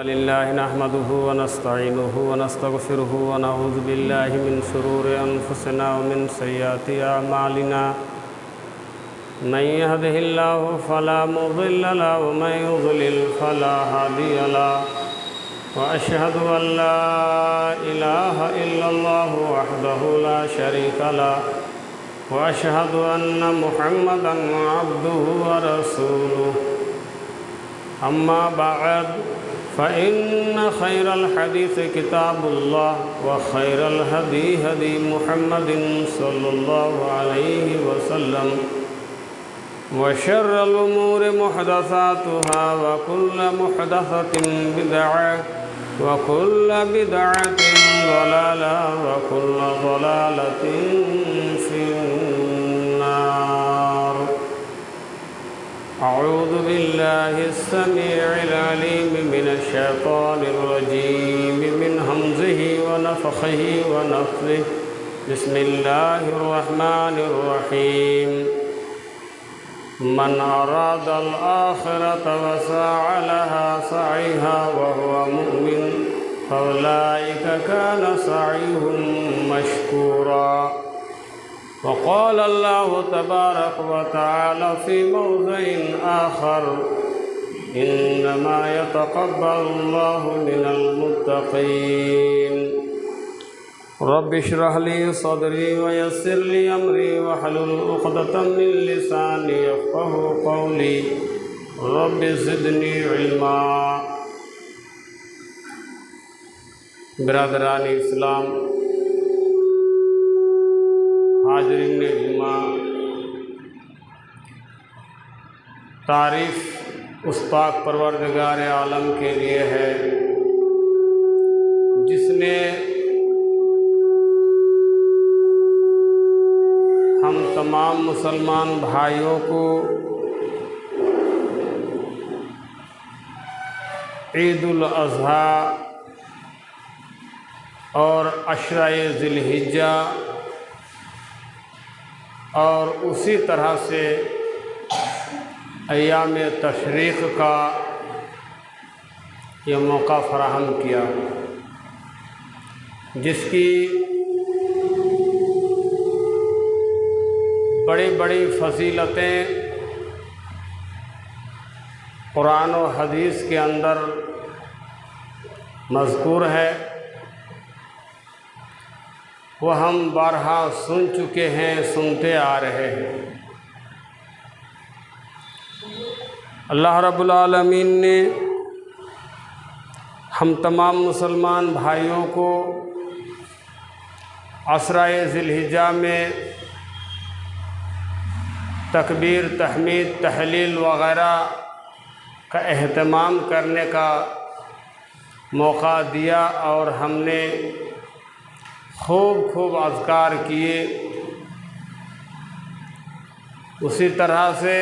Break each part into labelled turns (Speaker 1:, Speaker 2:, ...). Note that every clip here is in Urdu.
Speaker 1: لله نحمده ونستعينه ونستغفره ونعوذ بالله من شرور أنفسنا ومن سيئات أعمالنا من يهده الله فلا مضل له ومن يضلل فلا هادي له وأشهد أن لا إله إلا الله وحده لا شريك له وأشهد أن محمدًا عبده ورسوله أما بعد فإن خير الحديث كتاب الله وخير الهدي هدي محمد صلى الله عليه وسلم وشر الأمور محدثاتها وكل محدثة بدعة وكل بدعة ضلالة وكل ضلالة في النار. أعوذ بالله السميع العليم من الشيطان الرجيم من همزه ونفخه ونفثه. بسم الله الرحمن الرحيم. من أراد الآخرة وسعى لها سعيها وهو مؤمن فأولئك كان سعيهم مشكورا. وقال الله تبارك وتعالى في موضع آخر إنما يتقبل الله من المتقين. رب اشرح لي صدري ويسر لي أمري واحلل عقدة من لساني يفقهوا قولي. رب زدني علما. برادران اسلام، حاضرین جمعہ، تعریف اس پاک پروردگار عالم کے لیے ہے جس نے ہم تمام مسلمان بھائیوں کو عید الاضحیٰ اور عشرہ ذی الحجہ اور اسی طرح سے ایام تشریق کا یہ موقع فراہم کیا، جس کی بڑی بڑی فضیلتیں قرآن و حدیث کے اندر مذکور ہے، وہ ہم بارہا سن چکے ہیں، سنتے آ رہے ہیں۔ اللہ رب العالمین نے ہم تمام مسلمان بھائیوں کو عشرہ ذی الحجہ میں تکبیر، تحمید، تحلیل وغیرہ کا اہتمام کرنے کا موقع دیا، اور ہم نے خوب اذکار کیے۔ اسی طرح سے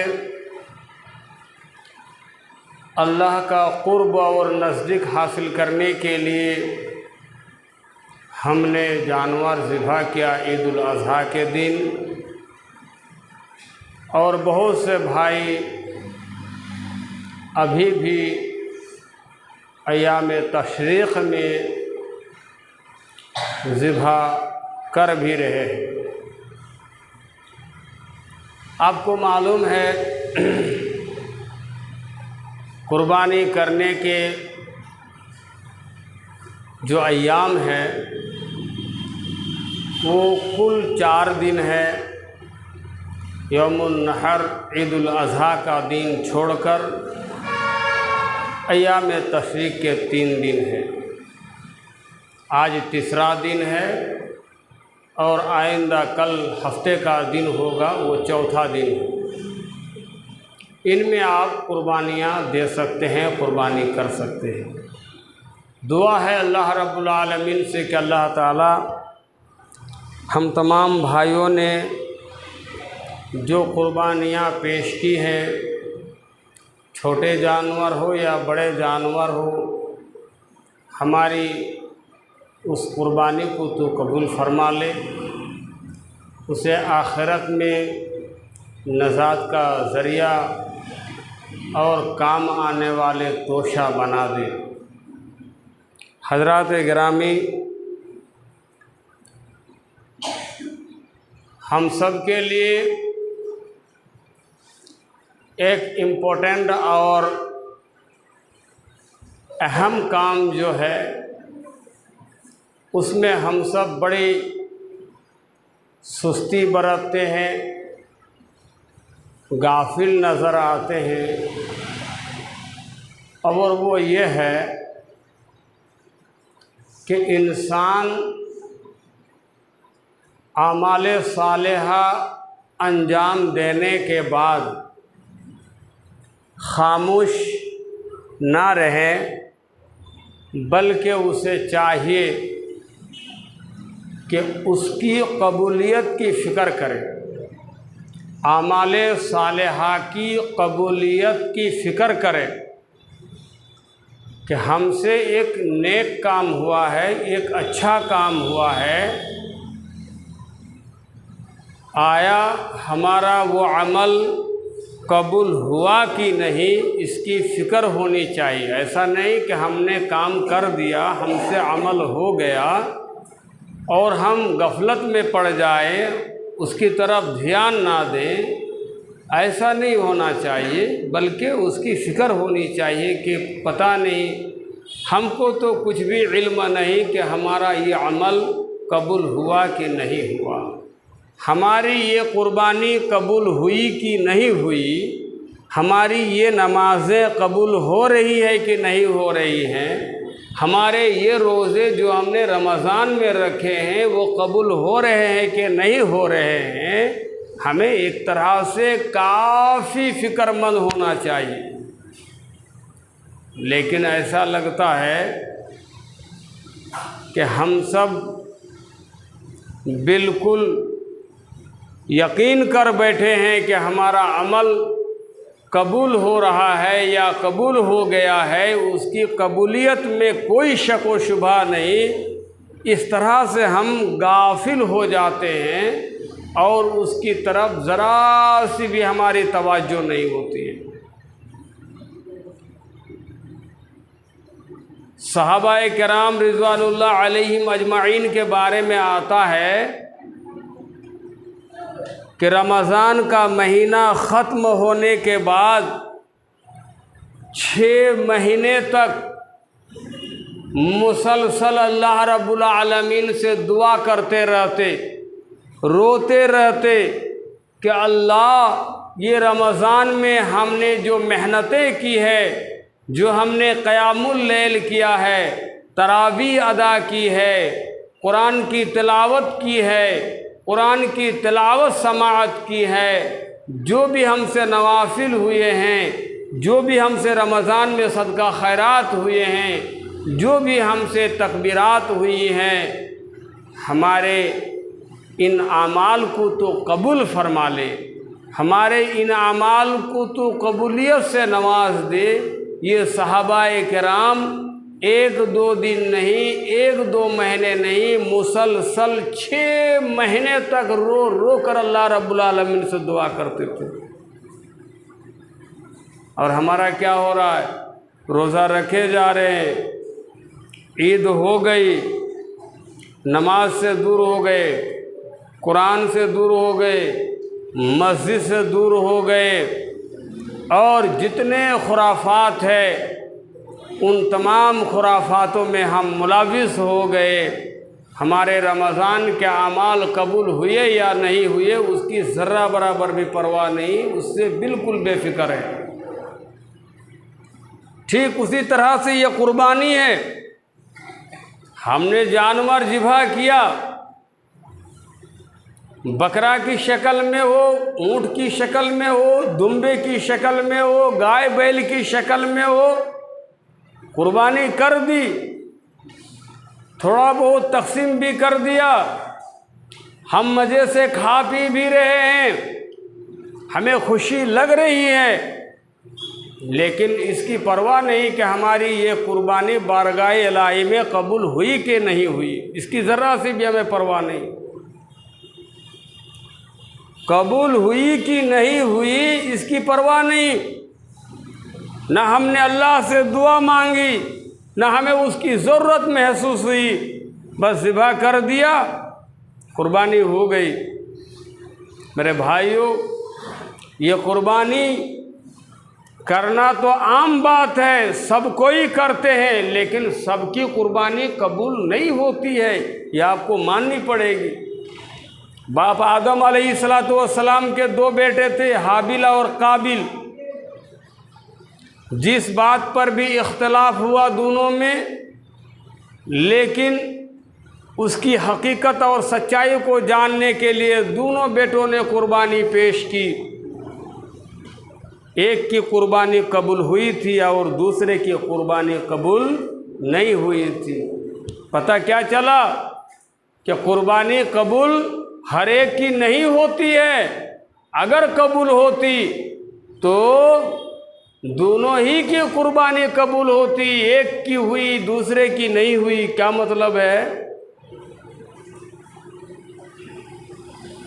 Speaker 1: اللہ کا قرب اور نزدیک حاصل کرنے کے لیے ہم نے جانور ذبح کیا عید الاضحیٰ کے دن، اور بہت سے بھائی ابھی بھی ایام تشریق میں ذبح کر بھی رہے ہیں۔ آپ کو معلوم ہے قربانی کرنے کے جو ایام ہیں وہ کل 4 دن ہے، یوم النحر عید الاضحیٰ کا دن چھوڑ کر ایام تشریق کے 3 دن ہیں۔ آج تیسرا دن ہے، اور آئندہ کل ہفتے کا دن ہوگا، وہ چوتھا دن ہے۔ ان میں آپ قربانیاں دے سکتے ہیں، قربانی کر سکتے ہیں۔ دعا ہے اللہ رب العالمین سے کہ اللہ تعالی ہم تمام بھائیوں نے جو قربانیاں پیش کی ہیں، چھوٹے جانور ہو یا بڑے جانور ہو، ہماری اس قربانی کو تو قبول فرما لے، اسے آخرت میں نجات کا ذریعہ اور کام آنے والے توشہ بنا دے۔ حضرات گرامی، ہم سب کے لیے ایک امپورٹنٹ اور اہم کام جو ہے اس میں ہم سب بڑی سستی برتتے ہیں، غافل نظر آتے ہیں، اور وہ یہ ہے کہ انسان اعمال صالحہ انجام دینے کے بعد خاموش نہ رہے، بلکہ اسے چاہیے کہ اس کی قبولیت کی فکر کرے، اعمال صالحہ کی قبولیت کی فکر کرے کہ ہم سے ایک نیک کام ہوا ہے، ایک اچھا کام ہوا ہے، آیا ہمارا وہ عمل قبول ہوا کہ نہیں، اس کی فکر ہونی چاہیے۔ ایسا نہیں کہ ہم نے کام کر دیا، ہم سے عمل ہو گیا اور ہم غفلت میں پڑ جائیں، اس کی طرف دھیان نہ دیں، ایسا نہیں ہونا چاہیے، بلکہ اس کی فکر ہونی چاہیے کہ پتہ نہیں، ہم کو تو کچھ بھی علم نہیں کہ ہمارا یہ عمل قبول ہوا کہ نہیں ہوا، ہماری یہ قربانی قبول ہوئی کہ نہیں ہوئی، ہماری یہ نمازیں قبول ہو رہی ہے کہ نہیں ہو رہی ہیں، ہمارے یہ روزے جو ہم نے رمضان میں رکھے ہیں وہ قبول ہو رہے ہیں کہ نہیں ہو رہے ہیں، ہمیں ایک طرح سے کافی فکر مند ہونا چاہیے۔ لیکن ایسا لگتا ہے کہ ہم سب بالکل یقین کر بیٹھے ہیں کہ ہمارا عمل قبول ہو رہا ہے یا قبول ہو گیا ہے، اس کی قبولیت میں کوئی شک و شبہ نہیں، اس طرح سے ہم غافل ہو جاتے ہیں اور اس کی طرف ذرا سی بھی ہماری توجہ نہیں ہوتی ہے۔ صحابہ کرام رضوان اللہ علیہم اجمعین کے بارے میں آتا ہے کہ رمضان کا مہینہ ختم ہونے کے بعد 6 مہینے تک مسلسل اللہ رب العالمین سے دعا کرتے رہتے، روتے رہتے کہ اللہ، یہ رمضان میں ہم نے جو محنتیں کی ہے، جو ہم نے قیام اللیل کیا ہے، تراویح ادا کی ہے، قرآن کی تلاوت کی ہے، قرآن کی تلاوت سماعت کی ہے، جو بھی ہم سے نوافل ہوئے ہیں، جو بھی ہم سے رمضان میں صدقہ خیرات ہوئے ہیں، جو بھی ہم سے تکبیرات ہوئی ہیں، ہمارے ان اعمال کو تو قبول فرما لے، ہمارے ان اعمال کو تو قبولیت سے نواز دے۔ یہ صحابہ کرام 1-2 دن نہیں، 1-2 مہینے نہیں، مسلسل 6 مہینے تک رو رو کر اللہ رب العالمین سے دعا کرتے تھے۔ اور ہمارا کیا ہو رہا ہے؟ روزہ رکھے جا رہے ہیں، عید ہو گئی، نماز سے دور ہو گئے، قرآن سے دور ہو گئے، مسجد سے دور ہو گئے، اور جتنے خرافات ہیں ان تمام خرافاتوں میں ہم ملوث ہو گئے۔ ہمارے رمضان کے اعمال قبول ہوئے یا نہیں ہوئے اس کی ذرہ برابر بھی پرواہ نہیں، اس سے بالکل بے فکر ہے۔ ٹھیک اسی طرح سے یہ قربانی ہے، ہم نے جانور ذبح کیا، بکرا کی شکل میں ہو، اونٹ کی شکل میں ہو، دمبے کی شکل میں ہو، گائے بیل کی شکل میں ہو، قربانی کر دی، تھوڑا بہت تقسیم بھی کر دیا، ہم مزے سے کھا پی بھی رہے ہیں، ہمیں خوشی لگ رہی ہے، لیکن اس کی پرواہ نہیں کہ ہماری یہ قربانی بارگاہ الہی میں قبول ہوئی کہ نہیں ہوئی، اس کی ذرا سی بھی ہمیں پرواہ نہیں۔ قبول ہوئی کہ نہیں ہوئی اس کی پرواہ نہیں، نہ ہم نے اللہ سے دعا مانگی نہ ہمیں اس کی ضرورت محسوس ہوئی، بس ذبح کر دیا، قربانی ہو گئی۔ میرے بھائیوں، یہ قربانی کرنا تو عام بات ہے، سب کوئی کرتے ہیں، لیکن سب کی قربانی قبول نہیں ہوتی ہے، یہ آپ کو ماننی پڑے گی۔ باپ آدم علیہ السلام کے 2 بیٹے تھے، حابیل اور قابیل۔ جس بات پر بھی اختلاف ہوا دونوں میں، لیکن اس کی حقیقت اور سچائی کو جاننے کے لیے دونوں بیٹوں نے قربانی پیش کی۔ ایک کی قربانی قبول ہوئی تھی اور دوسرے کی قربانی قبول نہیں ہوئی تھی۔ پتہ کیا چلا کہ قربانی قبول ہر ایک کی نہیں ہوتی ہے۔ اگر قبول ہوتی تو دونوں ہی کی قربانی قبول ہوتی، ایک کی ہوئی دوسرے کی نہیں ہوئی۔ کیا مطلب ہے؟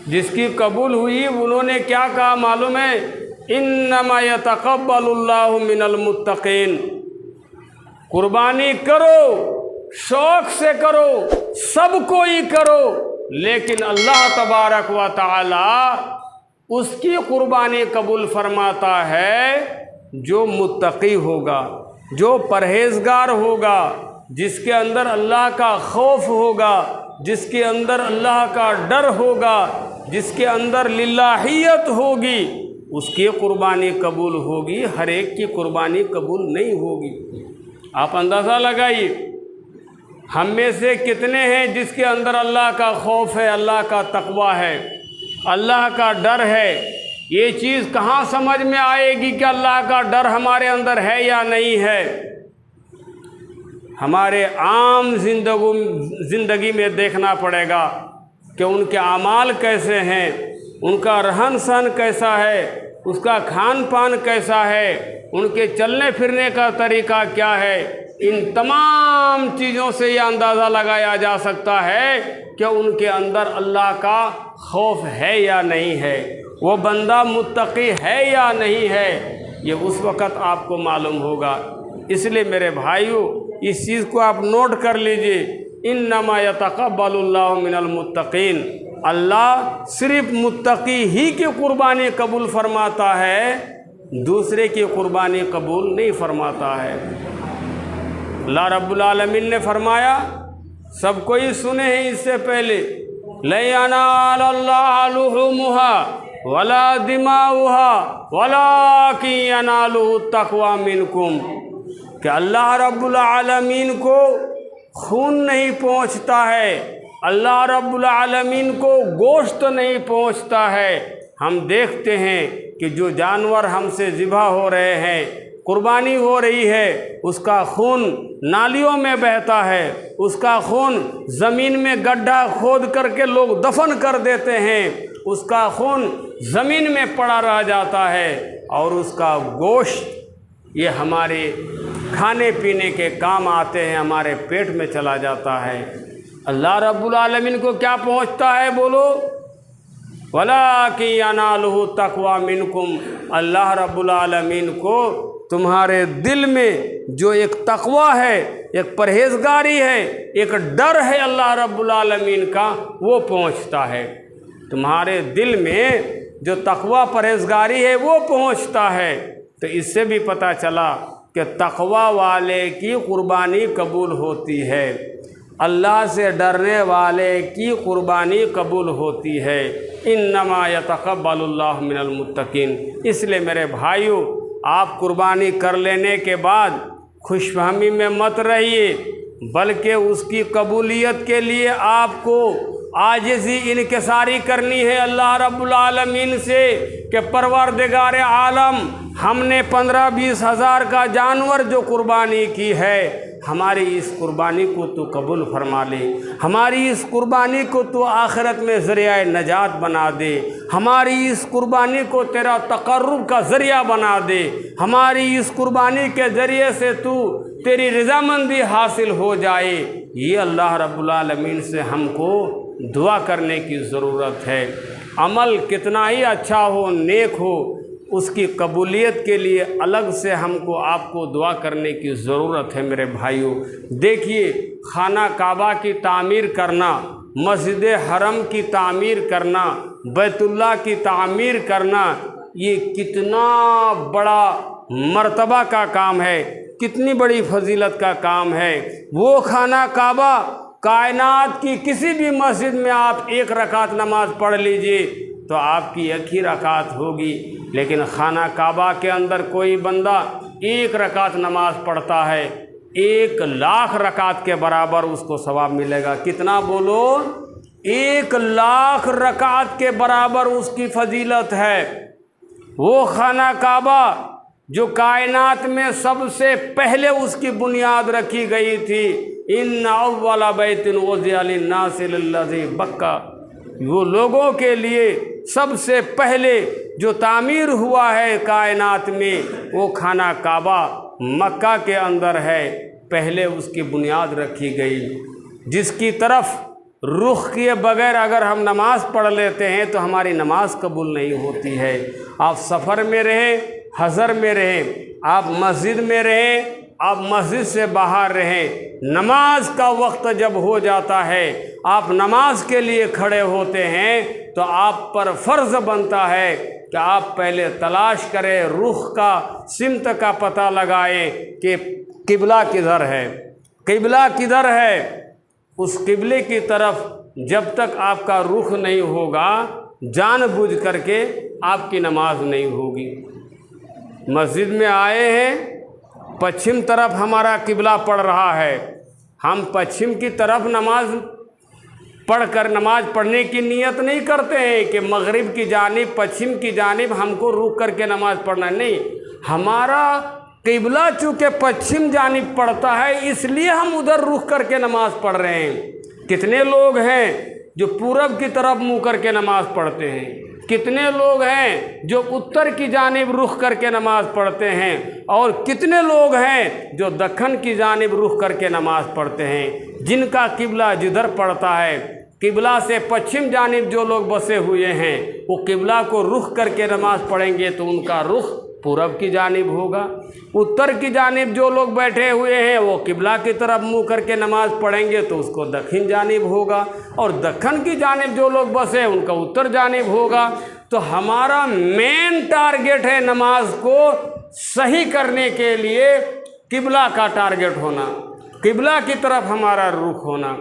Speaker 1: جس کی قبول ہوئی انہوں نے کیا کہا معلوم ہے؟ انما یتقبل اللہ من المتقین۔ قربانی کرو، شوق سے کرو، سب کوئی کرو، لیکن اللہ تبارک و تعالی اس کی قربانی قبول فرماتا ہے جو متقی ہوگا، جو پرہیزگار ہوگا، جس کے اندر اللہ کا خوف ہوگا، جس کے اندر اللہ کا ڈر ہوگا، جس کے اندر للہیت ہوگی، اس کی قربانی قبول ہوگی، ہر ایک کی قربانی قبول نہیں ہوگی۔ آپ اندازہ لگائیے، ہم میں سے کتنے ہیں جس کے اندر اللہ کا خوف ہے، اللہ کا تقوی ہے، اللہ کا ڈر ہے؟ یہ چیز کہاں سمجھ میں آئے گی کہ اللہ کا ڈر ہمارے اندر ہے یا نہیں ہے؟ ہمارے عام زندگی میں دیکھنا پڑے گا کہ ان کے اعمال کیسے ہیں، ان کا رہن سہن کیسا ہے، اس کا کھان پان کیسا ہے، ان کے چلنے پھرنے کا طریقہ کیا ہے۔ ان تمام چیزوں سے یہ اندازہ لگایا جا سکتا ہے کہ ان کے اندر اللہ کا خوف ہے یا نہیں ہے، وہ بندہ متقی ہے یا نہیں ہے، یہ اس وقت آپ کو معلوم ہوگا۔ اس لیے میرے بھائیوں، اس چیز کو آپ نوٹ کر لیجئے، انما یتقبل اللہ من المتقین۔ اللہ صرف متقی ہی کی قربانی قبول فرماتا ہے، دوسرے کی قربانی قبول نہیں فرماتا ہے۔ اللہ رب العالمین نے فرمایا، سب کوئی سنے ہیں اس سے پہلے، لَن يَنَالَ اللَّهَ لُحُومُهَا وَلَا دِمَاؤُهَا وَلَٰكِن يَنَالُهُ التَّقْوَىٰ مِنكُمْ، کہ اللہ رب العالمین کو خون نہیں پہنچتا ہے، اللہ رب العالمین کو گوشت نہیں پہنچتا ہے۔ ہم دیکھتے ہیں کہ جو جانور ہم سے ذبح ہو رہے ہیں، قربانی ہو رہی ہے، اس کا خون نالیوں میں بہتا ہے، اس کا خون زمین میں گڈھا کھود کر کے لوگ دفن کر دیتے ہیں، اس کا خون زمین میں پڑا رہ جاتا ہے، اور اس کا گوشت یہ ہمارے کھانے پینے کے کام آتے ہیں، ہمارے پیٹ میں چلا جاتا ہے۔ اللہ رب العالمین کو کیا پہنچتا ہے بولو؟ وَلَٰكِن يَنَالُهُ التَّقْوَىٰ مِنكُمْ، اللہ رب العالمین کو تمہارے دل میں جو ایک تقوی ہے، ایک پرہیزگاری ہے، ایک ڈر ہے اللہ رب العالمین کا، وہ پہنچتا ہے۔ تمہارے دل میں جو تقوی پرہیزگاری ہے وہ پہنچتا ہے۔ تو اس سے بھی پتہ چلا کہ تقوی والے کی قربانی قبول ہوتی ہے، اللہ سے ڈرنے والے کی قربانی قبول ہوتی ہے۔ انما یتقبل اللہ من المتقین۔ اس لیے میرے بھائیوں، آپ قربانی کر لینے کے بعد خوش فہمی میں مت رہیے، بلکہ اس کی قبولیت کے لیے آپ کو عاجزی انکساری کرنی ہے اللہ رب العالمین سے کہ پروردگار عالم، ہم نے 15-20 ہزار کا جانور جو قربانی کی ہے، ہماری اس قربانی کو تو قبول فرما لے، ہماری اس قربانی کو تو آخرت میں ذریعہ نجات بنا دے، ہماری اس قربانی کو تیرا تقرب کا ذریعہ بنا دے، ہماری اس قربانی کے ذریعے سے تو تیری رضامندی حاصل ہو جائے۔ یہ اللہ رب العالمین سے ہم کو دعا کرنے کی ضرورت ہے۔ عمل کتنا ہی اچھا ہو، نیک ہو، اس کی قبولیت کے لیے الگ سے ہم کو آپ کو دعا کرنے کی ضرورت ہے میرے بھائیوں۔ دیکھیے، خانہ کعبہ کی تعمیر کرنا، مسجد حرم کی تعمیر کرنا، بیت اللہ کی تعمیر کرنا، یہ کتنا بڑا مرتبہ کا کام ہے، کتنی بڑی فضیلت کا کام ہے۔ وہ خانہ کعبہ کائنات کی کسی بھی مسجد میں آپ ایک رکعت نماز پڑھ لیجئے تو آپ کی ایک ہی رکعت ہوگی، لیکن خانہ کعبہ کے اندر کوئی بندہ ایک رکعت نماز پڑھتا ہے، 1,00,000 رکعت کے برابر اس کو ثواب ملے گا۔ کتنا بولو؟ 1,00,000 رکعت کے برابر اس کی فضیلت ہے۔ وہ خانہ کعبہ جو کائنات میں سب سے پہلے اس کی بنیاد رکھی گئی تھی، ان اول بیت وضع للناس للذی بکہ، وہ لوگوں کے لیے سب سے پہلے جو تعمیر ہوا ہے کائنات میں، وہ خانہ کعبہ مکہ کے اندر ہے، پہلے اس کی بنیاد رکھی گئی، جس کی طرف رخ کیے بغیر اگر ہم نماز پڑھ لیتے ہیں تو ہماری نماز قبول نہیں ہوتی ہے۔ آپ سفر میں رہیں، حضر میں رہیں، آپ مسجد میں رہیں، آپ مسجد سے باہر رہیں، نماز کا وقت جب ہو جاتا ہے، آپ نماز کے لیے کھڑے ہوتے ہیں تو آپ پر فرض بنتا ہے کہ آپ پہلے تلاش کریں، رخ کا، سمت کا پتہ لگائیں کہ قبلہ کدھر ہے، قبلہ کدھر ہے۔ اس قبلے کی طرف جب تک آپ کا رخ نہیں ہوگا، جان بوجھ کر کے آپ کی نماز نہیں ہوگی۔ مسجد میں آئے ہیں، پچھم طرف ہمارا قبلہ پڑ رہا ہے، ہم پچھم کی طرف نماز پڑھ کر نماز پڑھنے کی نیت نہیں کرتے ہیں کہ مغرب کی جانب، پچھم کی جانب ہم کو رک کر کے نماز پڑھنا، نہیں، ہمارا قبلہ چونکہ پچھم جانب پڑتا ہے اس لیے ہم ادھر رخ کر کے نماز پڑھ رہے ہیں۔ کتنے لوگ ہیں جو پورب کی طرف منہ کر کے نماز پڑھتے ہیں، کتنے لوگ ہیں جو اتر کی جانب رخ کر کے نماز پڑھتے ہیں، اور کتنے لوگ ہیں جو دکن کی جانب رخ کر کے نماز پڑھتے ہیں۔ جن کا قبلہ جدھر پڑتا ہے، قبلہ سے پچھم جانب جو لوگ بسے ہوئے ہیں، وہ قبلہ کو رخ کر کے نماز پڑھیں گے تو ان کا رخ پورب کی جانب ہوگا۔ اتر کی جانب جو لوگ بیٹھے ہوئے ہیں وہ قبلہ کی طرف منہ کر کے نماز پڑھیں گے تو اس کو دکن جانب ہوگا، اور دکن کی جانب جو لوگ بسے ہیں ان کا اتر جانب ہوگا۔ تو ہمارا مین ٹارگٹ ہے نماز کو صحیح کرنے کے لیے قبلہ کا ٹارگٹ ہونا، قبلہ کی طرف ہمارا رخ ہونا۔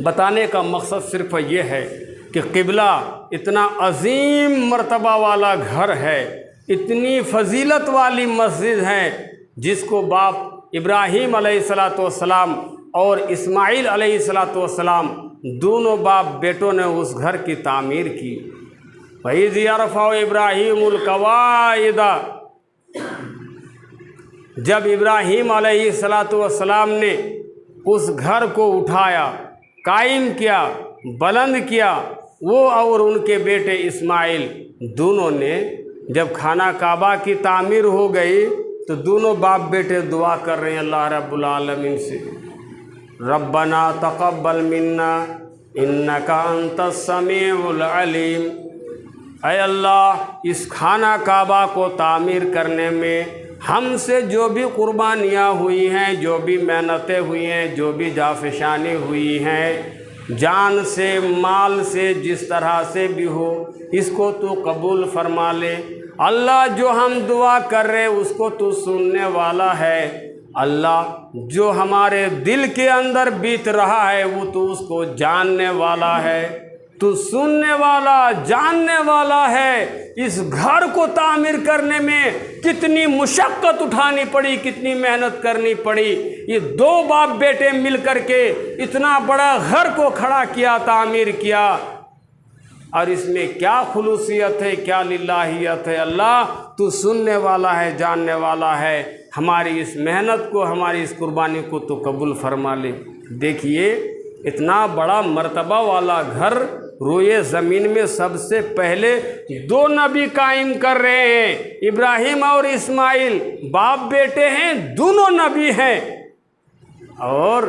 Speaker 1: بتانے کا مقصد صرف یہ ہے کہ قبلہ اتنا عظیم مرتبہ والا گھر ہے، اتنی فضیلت والی مسجد ہے، جس کو باپ ابراہیم علیہ السلام اور اسماعیل علیہ السلام دونوں باپ بیٹوں نے اس گھر کی تعمیر کی۔ وَإِذْ يَرْفَعُ إِبْرَاهِيمُ الْقَوَاعِدَ، جب ابراہیم علیہ السلام نے اس گھر کو اٹھایا، قائم کیا، بلند کیا، وہ اور ان کے بیٹے اسماعیل دونوں نے، جب خانہ کعبہ کی تعمیر ہو گئی تو دونوں باپ بیٹے دعا کر رہے ہیں اللہ رب العالمین سے، ربنا تقبل منا انک انت السمیع العلیم، اے اللہ اس خانہ کعبہ کو تعمیر کرنے میں ہم سے جو بھی قربانیاں ہوئی ہیں، جو بھی محنتیں ہوئی ہیں، جو بھی جافشانی ہوئی ہیں، جان سے، مال سے، جس طرح سے بھی ہو، اس کو تو قبول فرما لے۔ اللہ جو ہم دعا کر رہے اس کو تو سننے والا ہے، اللہ جو ہمارے دل کے اندر بیت رہا ہے وہ تو اس کو جاننے والا ہے، تو سننے والا، جاننے والا ہے۔ اس گھر کو تعمیر کرنے میں کتنی مشقت اٹھانی پڑی، کتنی محنت کرنی پڑی، یہ دو باپ بیٹے مل کر کے اتنا بڑا گھر کو کھڑا کیا، تعمیر کیا، اور اس میں کیا خلوصیت ہے، کیا للہیت ہے۔ اللہ تو سننے والا ہے، جاننے والا ہے، ہماری اس محنت کو، ہماری اس قربانی کو تو قبول فرما لے۔ دیکھیے اتنا بڑا مرتبہ والا گھر روئے زمین میں سب سے پہلے دو نبی قائم کر رہے ہیں، ابراہیم اور اسماعیل، باپ بیٹے ہیں، دونوں نبی ہیں، اور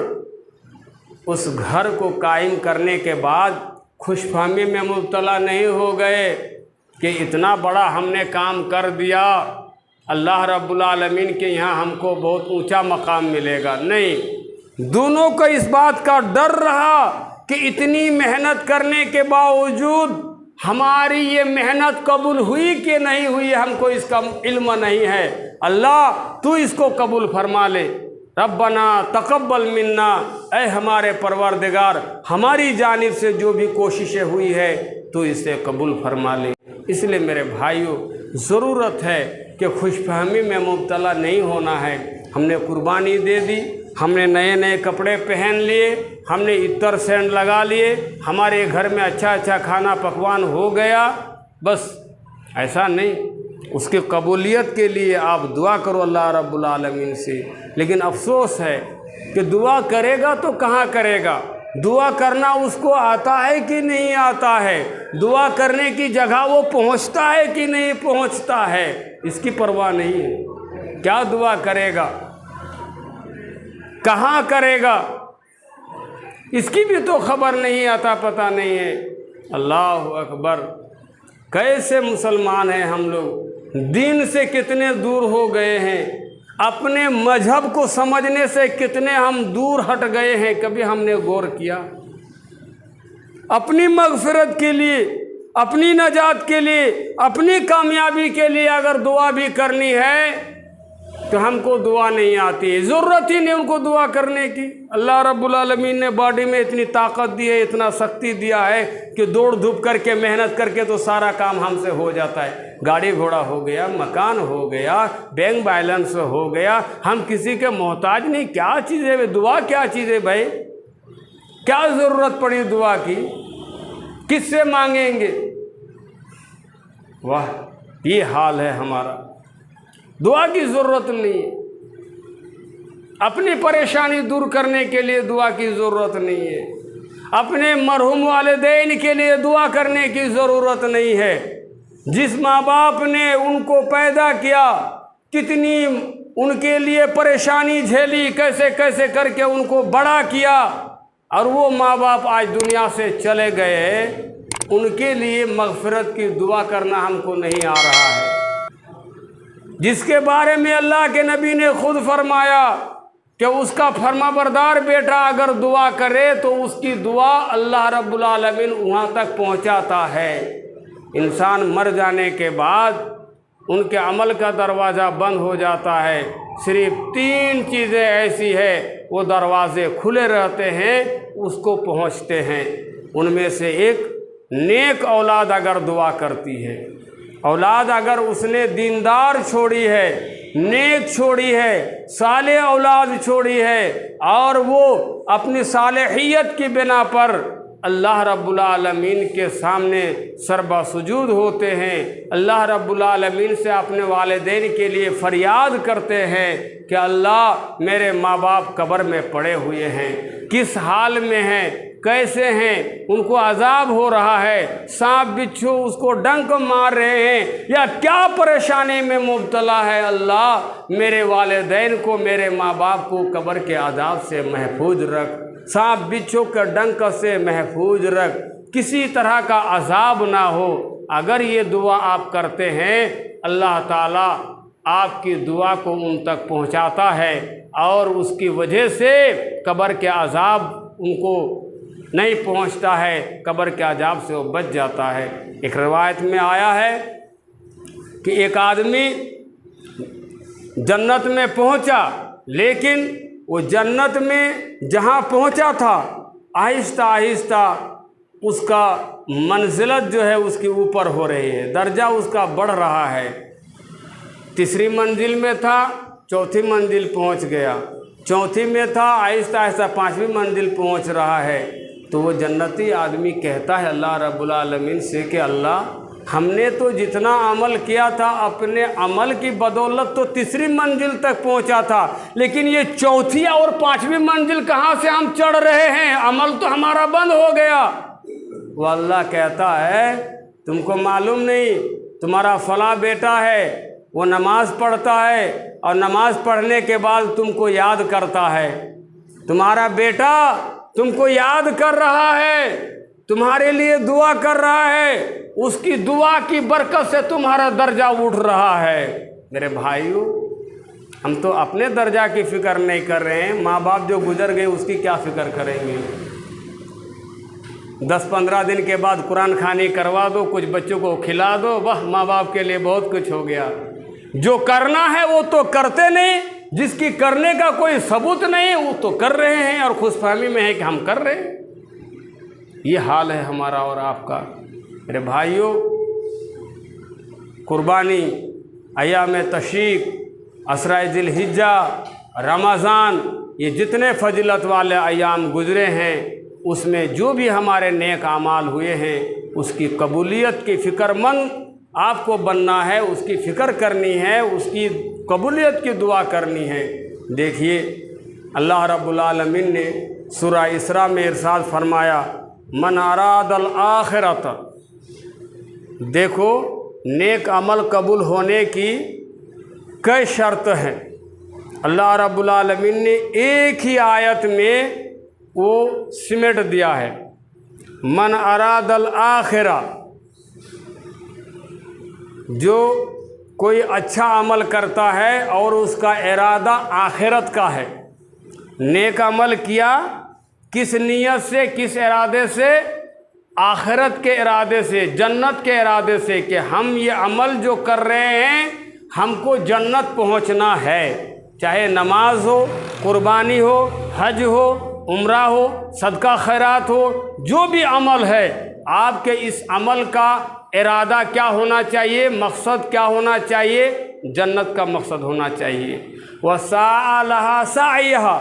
Speaker 1: اس گھر کو قائم کرنے کے بعد خوش فہمی میں مبتلا نہیں ہو گئے کہ اتنا بڑا ہم نے کام کر دیا، اللہ رب العالمین کے یہاں ہم کو بہت اونچا مقام ملے گا، نہیں، دونوں کو اس بات کا ڈر رہا کہ اتنی محنت کرنے کے باوجود ہماری یہ محنت قبول ہوئی کہ نہیں ہوئی ہم کو اس کا علم نہیں ہے، اللہ تو اس کو قبول فرما لے، ربنا تقبل منا، اے ہمارے پروردگار ہماری جانب سے جو بھی کوششیں ہوئی ہے تو اسے قبول فرما لے۔ اس لیے میرے بھائیوں ضرورت ہے کہ خوش فہمی میں مبتلا نہیں ہونا ہے۔ ہم نے قربانی دے دی، ہم نے نئے نئے کپڑے پہن لیے، ہم نے عطر سینٹ لگا لیے، ہمارے گھر میں اچھا اچھا کھانا پکوان ہو گیا، بس ایسا نہیں، اس کی قبولیت کے لیے آپ دعا کرو اللہ رب العالمین سے۔ لیکن افسوس ہے کہ دعا کرے گا تو کہاں کرے گا، دعا کرنا اس کو آتا ہے کہ نہیں آتا ہے، دعا کرنے کی جگہ وہ پہنچتا ہے کہ نہیں پہنچتا ہے، اس کی پرواہ نہیں ہے۔ کیا دعا کرے گا، کہاں کرے گا، اس کی بھی تو خبر نہیں آتا، پتہ نہیں ہے۔ اللہ اکبر، کیسے مسلمان ہیں ہم لوگ، دین سے کتنے دور ہو گئے ہیں، اپنے مذہب کو سمجھنے سے کتنے ہم دور ہٹ گئے ہیں، کبھی ہم نے غور کیا؟ اپنی مغفرت کے لیے، اپنی نجات کے لیے، اپنی کامیابی کے لیے اگر دعا بھی کرنی ہے تو ہم کو دعا نہیں آتی، ضرورت ہی نہیں ان کو دعا کرنے کی۔ اللہ رب العالمین نے باڈی میں اتنی طاقت دی ہے، اتنا سختی دیا ہے کہ دوڑ دھوپ کر کے محنت کر کے تو سارا کام ہم سے ہو جاتا ہے، گاڑی گھوڑا ہو گیا، مکان ہو گیا، بینک بیلنس ہو گیا، ہم کسی کے محتاج نہیں۔ کیا چیز ہے دعا، کیا چیز ہے بھائی، کیا ضرورت پڑی دعا کی، کس سے مانگیں گے؟ واہ، یہ حال ہے ہمارا، دعا کی ضرورت نہیں ہے، اپنی پریشانی دور کرنے کے لیے دعا کی ضرورت نہیں ہے، اپنے مرحوم والدین کے لیے دعا کرنے کی ضرورت نہیں ہے۔ جس ماں باپ نے ان کو پیدا کیا، کتنی ان کے لیے پریشانی جھیلی، کیسے کیسے کر کے ان کو بڑا کیا، اور وہ ماں باپ آج دنیا سے چلے گئے، ان کے لیے مغفرت کی دعا کرنا ہم کو نہیں آ رہا ہے، جس کے بارے میں اللہ کے نبی نے خود فرمایا کہ اس کا فرما بردار بیٹا اگر دعا کرے تو اس کی دعا اللہ رب العالمین وہاں تک پہنچاتا ہے۔ انسان مر جانے کے بعد ان کے عمل کا دروازہ بند ہو جاتا ہے، صرف 3 چیزیں ایسی ہے وہ دروازے کھلے رہتے ہیں، اس کو پہنچتے ہیں۔ ان میں سے ایک، نیک اولاد اگر دعا کرتی ہے، اولاد اگر اس نے دیندار چھوڑی ہے، نیک چھوڑی ہے، صالح اولاد چھوڑی ہے، اور وہ اپنی صالحیت کی بنا پر اللہ رب العالمین کے سامنے سربا سجود ہوتے ہیں، اللہ رب العالمین سے اپنے والدین کے لیے فریاد کرتے ہیں کہ اللہ میرے ماں باپ قبر میں پڑے ہوئے ہیں، کس حال میں ہیں، کیسے ہیں، ان کو عذاب ہو رہا ہے، سانپ بچھو اس کو ڈنک مار رہے ہیں، یا کیا پریشانی میں مبتلا ہے، اللہ میرے والدین کو، میرے ماں باپ کو قبر کے عذاب سے محفوظ رکھ، سانپ بچھو کے ڈنک سے محفوظ رکھ، کسی طرح کا عذاب نہ ہو۔ اگر یہ دعا آپ کرتے ہیں، اللہ تعالیٰ آپ کی دعا کو ان تک پہنچاتا ہے، اور اس کی وجہ سے قبر کے عذاب ان کو نہیں پہنچتا ہے، قبر کے عذاب سے وہ بچ جاتا ہے۔ ایک روایت میں آیا ہے کہ ایک آدمی جنت میں پہنچا، لیکن وہ جنت میں جہاں پہنچا تھا، آہستہ آہستہ اس کا منزلت جو ہے اس کی اوپر ہو رہی ہے، درجہ اس کا بڑھ رہا ہے، 3ری منزل میں تھا، 4تھی منزل پہنچ گیا، 4تھی میں تھا، آہستہ آہستہ 5ویں منزل پہنچ رہا ہے۔ تو وہ جنتی آدمی کہتا ہے اللہ رب العالمین سے کہ اللہ ہم نے تو جتنا عمل کیا تھا اپنے عمل کی بدولت تو 3ری منزل تک پہنچا تھا، لیکن یہ 4تھی اور 5ویں منزل کہاں سے ہم چڑھ رہے ہیں، عمل تو ہمارا بند ہو گیا۔ وہ اللہ کہتا ہے تم کو معلوم نہیں، تمہارا فلاں بیٹا ہے، وہ نماز پڑھتا ہے، اور نماز پڑھنے کے بعد تم کو یاد کرتا ہے، تمہارا بیٹا تم کو یاد کر رہا ہے، تمہارے لیے دعا کر رہا ہے، اس کی دعا کی برکت سے تمہارا درجہ اٹھ رہا ہے۔ میرے بھائیو، ہم تو اپنے درجہ کی فکر نہیں کر رہے ہیں، ماں باپ جو گزر گئے اس کی کیا فکر کریں گے؟ 10-15 دن کے بعد قرآن خوانی کروا دو، کچھ بچوں کو کھلا دو، بس ماں باپ کے لیے بہت کچھ ہو گیا۔ جو کرنا ہے وہ تو کرتے نہیں، جس کی کرنے کا کوئی ثبوت نہیں وہ تو کر رہے ہیں اور خوش فہمی میں ہے کہ ہم کر رہے ہیں۔ یہ حال ہے ہمارا اور آپ کا۔ میرے بھائیوں، قربانی، ایام تشریق، عشرہ ذی الحجہ، رمضان، یہ جتنے فضیلت والے ایام گزرے ہیں، اس میں جو بھی ہمارے نیک اعمال ہوئے ہیں اس کی قبولیت کی فکر مند آپ کو بننا ہے، اس کی فکر کرنی ہے، اس کی قبولیت کی دعا کرنی ہے۔ دیکھیے اللہ رب العالمین نے سورہ اسراء میں ارشاد فرمایا، من اراد الآخرۃ۔ دیکھو نیک عمل قبول ہونے کی کئی شرط ہیں، اللہ رب العالمین نے ایک ہی آیت میں وہ سمیٹ دیا ہے۔ من اراد الآخرہ، جو کوئی اچھا عمل کرتا ہے اور اس کا ارادہ آخرت کا ہے، نیک عمل کیا کس نیت سے، کس ارادے سے؟ آخرت کے ارادے سے، جنت کے ارادے سے، کہ ہم یہ عمل جو کر رہے ہیں ہم کو جنت پہنچنا ہے، چاہے نماز ہو، قربانی ہو، حج ہو، عمرہ ہو، صدقہ خیرات ہو، جو بھی عمل ہے آپ کے اس عمل کا ارادہ کیا ہونا چاہیے، مقصد کیا ہونا چاہیے؟ جنت کا مقصد ہونا چاہیے۔ وَسَعَى لَهَا سَعْيَهَا،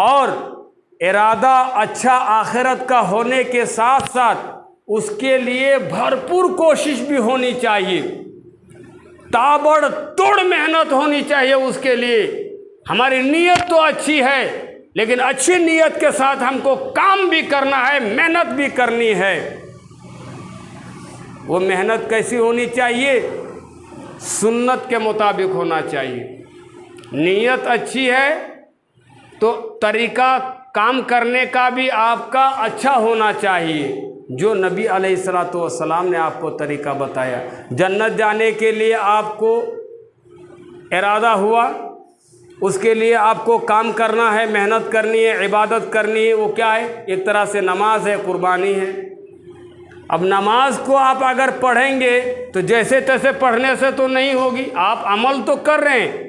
Speaker 1: اور ارادہ اچھا آخرت کا ہونے کے ساتھ ساتھ اس کے لیے بھرپور کوشش بھی ہونی چاہیے، تابڑ توڑ محنت ہونی چاہیے اس کے لیے۔ ہماری نیت تو اچھی ہے لیکن اچھی نیت کے ساتھ ہم کو کام بھی کرنا ہے، محنت بھی کرنی ہے۔ وہ محنت کیسی ہونی چاہیے؟ سنت کے مطابق ہونا چاہیے۔ نیت اچھی ہے تو طریقہ کام کرنے کا بھی آپ کا اچھا ہونا چاہیے، جو نبی علیہ الصلوۃ والسلام نے آپ کو طریقہ بتایا۔ جنت جانے کے لیے آپ کو ارادہ ہوا، اس کے لیے آپ کو کام کرنا ہے، محنت کرنی ہے، عبادت کرنی ہے۔ وہ کیا ہے؟ ایک طرح سے نماز ہے، قربانی ہے۔ اب نماز کو آپ اگر پڑھیں گے تو جیسے تیسے پڑھنے سے تو نہیں ہوگی، آپ عمل تو کر رہے ہیں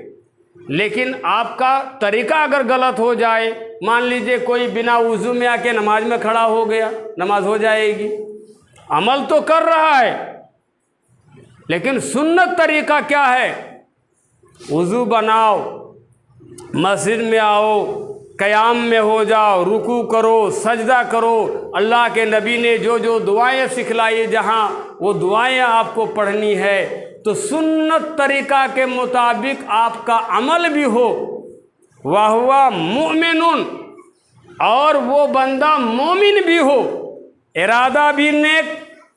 Speaker 1: لیکن آپ کا طریقہ اگر غلط ہو جائے، مان لیجئے کوئی بنا وضو میں آ کے نماز میں کھڑا ہو گیا، نماز ہو جائے گی؟ عمل تو کر رہا ہے لیکن سنت طریقہ کیا ہے؟ وضو بناؤ، مسجد میں آؤ، قیام میں ہو جاؤ، رکوع کرو، سجدہ کرو۔ اللہ کے نبی نے جو جو دعائیں سکھلائی جہاں وہ دعائیں آپ کو پڑھنی ہے، تو سنت طریقہ کے مطابق آپ کا عمل بھی ہو۔ وَهُوَ مُؤْمِنٌ، اور وہ بندہ مومن بھی ہو، ارادہ بھی نیک،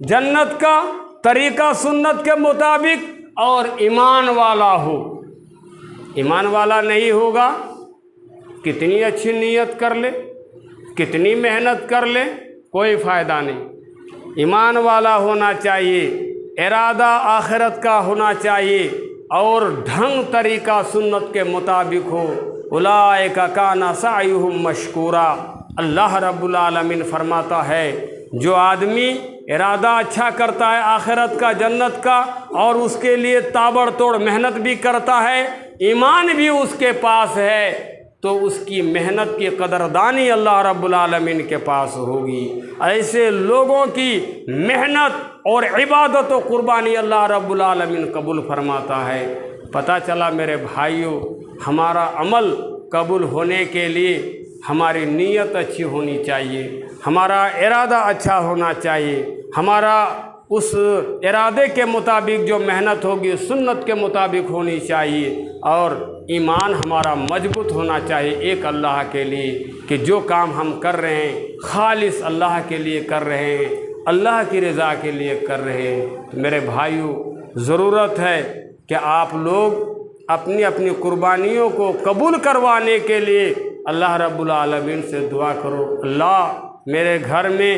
Speaker 1: جنت کا طریقہ سنت کے مطابق، اور ایمان والا ہو۔ ایمان والا نہیں ہوگا، کتنی اچھی نیت کر لے، کتنی محنت کر لے، کوئی فائدہ نہیں۔ ایمان والا ہونا چاہیے، ارادہ آخرت کا ہونا چاہیے، اور ڈھنگ طریقہ سنت کے مطابق ہو۔ اولئک کان سعیہم مشکورا۔ اللہ رب العالمین فرماتا ہے جو آدمی ارادہ اچھا کرتا ہے آخرت کا، جنت کا، اور اس کے لیے تابڑ توڑ محنت بھی کرتا ہے، ایمان بھی اس کے پاس ہے، تو اس کی محنت کی قدردانی اللہ رب العالمین کے پاس ہوگی۔ ایسے لوگوں کی محنت اور عبادت و قربانی اللہ رب العالمین قبول فرماتا ہے۔ پتہ چلا میرے بھائیوں، ہمارا عمل قبول ہونے کے لیے ہماری نیت اچھی ہونی چاہیے، ہمارا ارادہ اچھا ہونا چاہیے، ہمارا اس ارادے کے مطابق جو محنت ہوگی سنت کے مطابق ہونی چاہیے، اور ایمان ہمارا مضبوط ہونا چاہیے ایک اللہ کے لیے، کہ جو کام ہم کر رہے ہیں خالص اللہ کے لیے کر رہے ہیں، اللہ کی رضا کے لیے کر رہے ہیں۔ میرے بھائیوں، ضرورت ہے کہ آپ لوگ اپنی اپنی قربانیوں کو قبول کروانے کے لیے اللہ رب العالمین سے دعا کرو۔ اللہ، میرے گھر میں